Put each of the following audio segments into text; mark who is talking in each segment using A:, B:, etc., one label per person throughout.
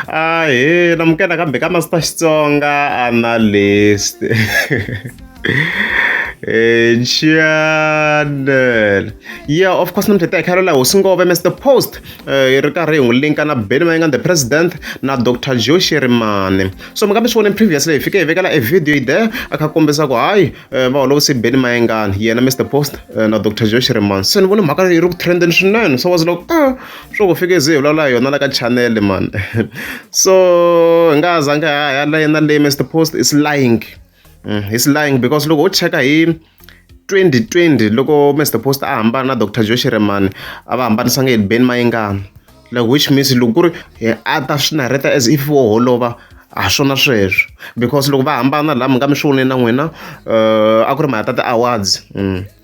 A: namukela kambe ka Master Xitsonga analyst. Channel. Yeah, of course, I'm taking care of Mr. Post. Link na Benny Mayengani, the president, na Dr Joe Shirimani. So, I'm going previously. If you have a video there, I can come back. I will see Benny Mayengani. Yeah, na Mr. Post, na Dr Joe Shirimani. So, I'm going to trend in Shannon. So, I was like, so we figure zero la yo na like a channel man. So, ngazanga Mr. Post is lying. He's lying because look, check in 2020. Look, Mr. Post na Dr Joe Shirimani aba sange Benny Mayengani, like which means look narrate as if all over ashona sweswo because look va hambana la mga mishoni na n'wina a ku ri mhaka ta awards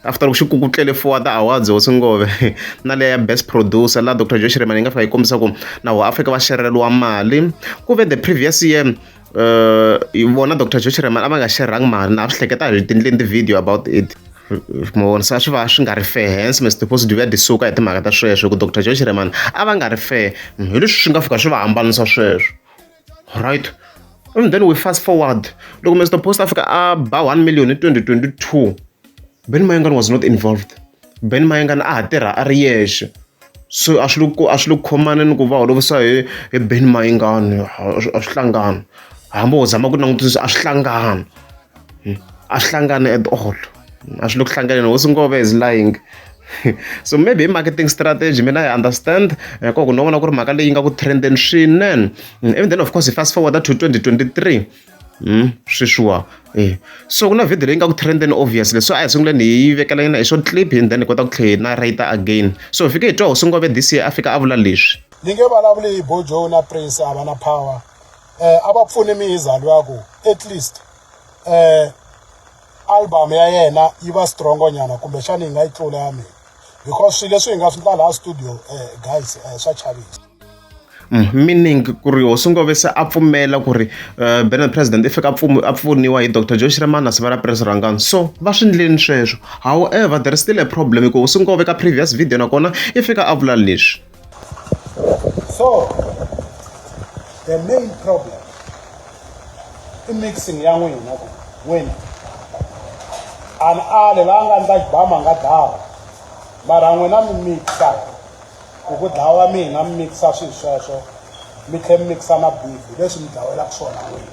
A: after ku xikukutlele for the awards ngove na le best producer la Dr Joe Shirimani nga fika yi kombisa ku na Africa va xereliwa mali ku ve the previous year vona Dr Joe Shirimani ava nga xerhangi mali na swi hleketa hi tindleni video about it mo sa swi va swi nga ri fair, hence Mr Post divya disuka hi timhaka ta sweswo ku Dr Joe Shirimani ava nga ri fair hi leswi swi nga fika swi va hambanisa sweswo, right? And then we fast forward. Look, Mr. Post Africa about 1 million in 2022. Benny Mayengani was not involved. Benny Mayengani tirha a ri yexe. So a swi lu khomana ni ku va holovisa hi Benny Mayengani a swi hlangana. Hambi wo zama ku langutisa a swi hlangana. A swi hlangana at all. A swi lu ku hlanganeni hosi ngove is lying. So maybe marketing strategy, I understand. Koko no vona ku ri mhaka leyi nga ku trendeni swinene. And then of course fast forward to 2023. Sure. So kuna video leyi nga ku trendeni obviously. So a hi sunguleni hi vekela yina hi short clip and then hi kota ku tlhela hi narrate again. So fike hi twa hosi ngove this year Africa a vula leswi.
B: Ni nge vulavuli hi Bojo na Prince ava na power. A va pfuni mihizalo ya ku at least album ya yena yi va strong nyana kumbe xana yi nga yi tlula ya mina because swilo leswi hi nga swi ndla laha studio guys swa chavisa.
A: Meaning ku ri hosi ngove se a pfumela ku ri president i fika a pfuniwa hi Dr Joe Shirimani na Sivela Prince Rangani, so va swi endleni sweswo. However there is still a problem ku hosi ngove ka previous video nakona i fika a vula leswi.
B: So the main problem i mixing ya n'wina and ale la nga ndla xibama nga dlawa mara n'wina mi mixa ku dlawa mina mi mixa swilo sweswo mi tlhe mi mixa na beef leswi mi dlawelaka swona n'wina.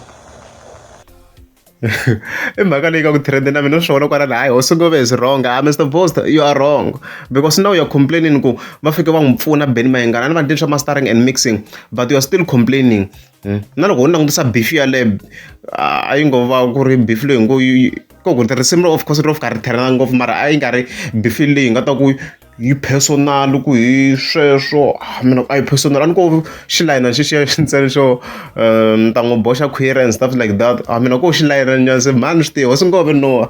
A: I mhaka leyi ka ku trend na mina swona kwala la hayi hosi ngove is wrong. Mr Post, you are wrong because now you're complaining ku va fike va n'wi pfuna Benny Mayengani ani va endle swa mastering and mixing but you are still complaining. Na loko u langutisa beef yaleyo a yi ngo va ku ri beef leyi ngo koko tirisimu of course ro fika ri therana ngopfu mara a yi nga ri beef leyi nga ta ku yi personal ku hi sweswo. Mina a yi personal a ni ko xilayina xixiya ntsena xo ni ta n'wi boxa query and stuff like that. Mina ko xilayina njhani se mani swi tivi hosi ngove no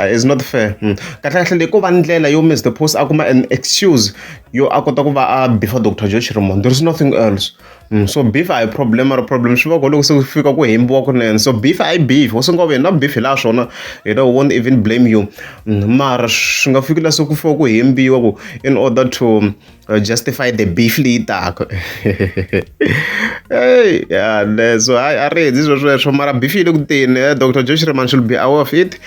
A: is not fair. Kahlekahle leyi ko va ndlela yo Mr Post a kuma an excuse yo a kota ku va a beefa Dr Joe Shirimani. There is nothing else. So beef a hi problem swi va ko loko se fika ku hembiwa kunene. So beef a hi beef hosi ngove na beef la swona won't even blame you, mara swi nga fikela se ku fika ku hembiwa ku in order to justify the beef leyi taka. Hey yeah, so a ri hedzi sweswo mara beef yi le ku teni. Dr Joe Shirimani should be aware of it.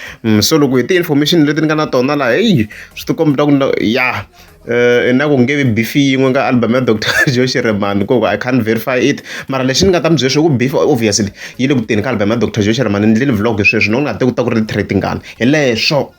A: So loko hi ti-information leti ni nga na tona la hey swi ti kombeta ku ya na ku nge vi beef yin'we ka album ya Dr Joe Shirimani koko I can't verify it, mara lexi ni nga ta mi byela xo ku beef obviously yi le ku teni ka album ya Dr Joe Shirimani. Ni endlile vlog hi sweswo no nga te ku ta ku ri threat ngani hi leswo.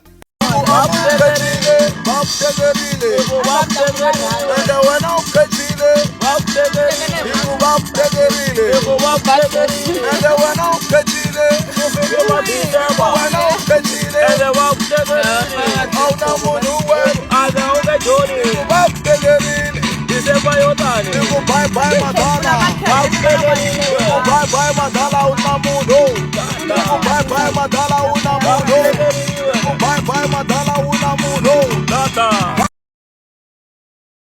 B: Bye bye madala